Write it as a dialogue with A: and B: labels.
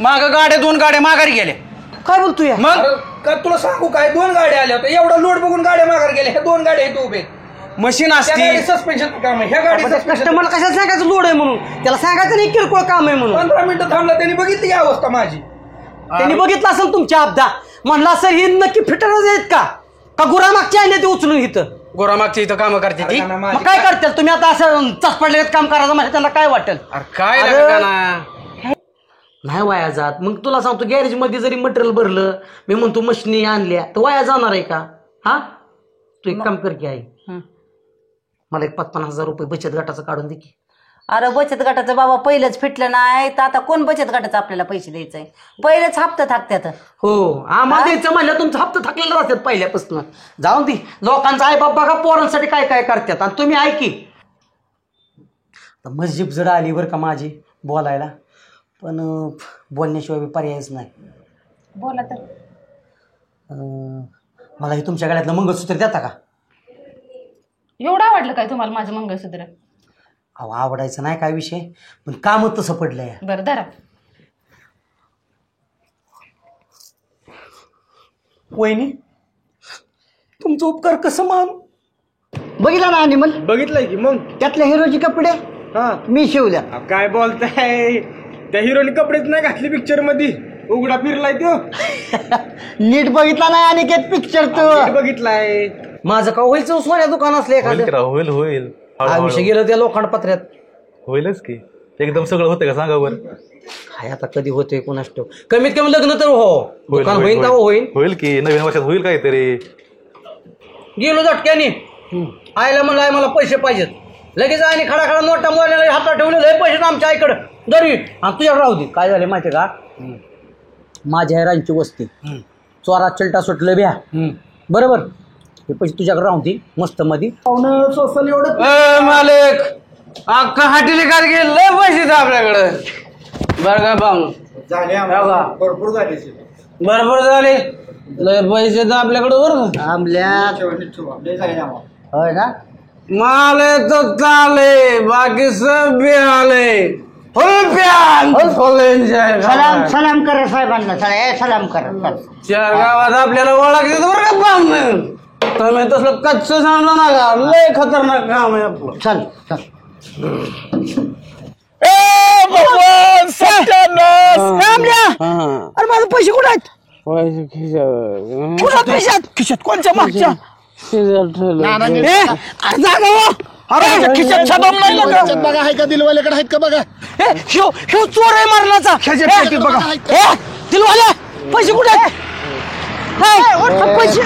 A: माग गाड्या 2 गाड्या माघारी गेल्या.
B: काय बोलतोय
A: मग
C: का तुला सांगू काय 2 गाड्या आल्या होत्या एवढा लोड बघून गाड्या माघार गेल्या. ह्या 2 गाड्या आहेत उभे.
A: मशीन असते
C: सस्पेन्शन काम आहे ह्या गाडी
B: कस्टमरला कशाला सांगायचं लोड आहे म्हणून त्याला सांगायचं नाही किरकोळ काम आहे म्हणून
C: 15 मिनिटं थांबला त्यांनी बघितली ही अवस्था माझी.
B: त्यांनी बघितलं असेल तुमच्या अपदा म्हणला सर ही नक्की फिटरच आहेत का गुरा मागच्या आहे ते उचलून इथं
A: गोरामागच्या इथं काम करते ती.
B: मग काय करताल तुम्ही आता असं चसपडले काम करायचं म्हणजे त्यांना काय वाटेल
A: काय
B: नाही वाया जात. मग तुला सांगतो गॅरेज मध्ये जरी मटेरियल भरलं मी म्हणतो मशिनी आणल्या तर वाया जाणार आहे का? हा तू एक काम कर की आहे मला एक 55,000 रुपये बचत गटाचं काढून दे की.
D: अरे बचत गटाचं बाबा पहिलंच फिटलं नाही तर आता कोण बचत गटाचं आपल्याला पैसे द्यायचंय? पहिलेच हप्ता थाकत्यात.
B: हो आम्हाला द्यायचं म्हणलं तुमचं हप्ता थकलेलं राहतात पहिल्यापासून. जाऊन दे लोकांचा आई बाप बघा पोरांसाठी काय काय करतात आणि तुम्ही ऐकी मस्जिद जड आली बरं का माझी बोलायला पण बोलण्याशिवाय पर्यायच नाही.
D: बोला तर
B: मला हे तुमच्या गळ्यातलं मंगळसूत्र देता का?
E: एवढं आवडलं काय तुम्हाला माझं मंगळसूत्र?
B: अहो आवडायचं नाही काय विषय पण कामच तसं पडलंय.
E: बरं धरा.
B: वहिनी तुमचं उपकार कसं मान बघितला ना अनिमल
C: बघितलंय की मग
B: त्यातल्या हिरोचे कपडे मी शिवल्या.
C: काय बोलताय त्या हिरोने कपडेच नाही घातले पिक्चर मध्ये उघडा फिरलाय तो.
B: नीट बघितला नाही अनिकेत पिक्चर तो
C: बघितलाय.
B: माझं का व्हायचं सोन्या दुकान असलं एखादं
F: होईल होईल
B: आयुष्य गेलं त्या लोखंड पत्र्यात.
F: होईलच की एकदम सगळं होतं का सांगा बरं.
B: हाय आता कधी होतंय कोणास ठाऊक. कमीत कमी लग्न तर दुकान होईल का होईल.
F: होईल की नवीन वर्षात होईल काहीतरी.
B: गेलो झटक्याने आईला म्हणलं मला पैसे पाहिजेत लगेच आणि खडा खडा नोटा मोडलेला हातात ठेवलेलं पैसे आमच्या आईकडे दरी आणि तुझ्याकडे राहू दे. काय झाले माहितीये का माझ्या रांची वस्ती चोरा चिलटा सुटलं ब्या बरोबर हे पैसे तुझ्याकडे राहून दे मस्त मध्ये
C: सोसल एवढं
A: मालक अख्खा हाटीले काय गेले पैसे आपल्याकडे बरं का पाहून
C: भरपूर झाले
A: बरोबर झाले लय पैसे तर आपल्याकडे बरं
B: आमल्या होय ना
A: माले तो चाले बाकी सब भी आले फुल प्यान फुल एन्जॉय.
B: सलाम सलाम करा साहेबांना सलाम करा.
A: 4 गावात आपल्याला ओळखते बरं का पाहून तुम्ही तसलं कच्च सांगलं ना का लय खतरनाक काम आहे आपलं.
B: चल चल अरे माझे पैसे कुठे आहेत? कुठं पैशात खिशात कोणच्या मागच्या खिशात छापम नाही बघा आहे का दिलवाल्याकडे आहेत का बघा. हे चोर आहे मरणाचा बघा दिलवाल्या पैसे कुठे आहेत? पैसे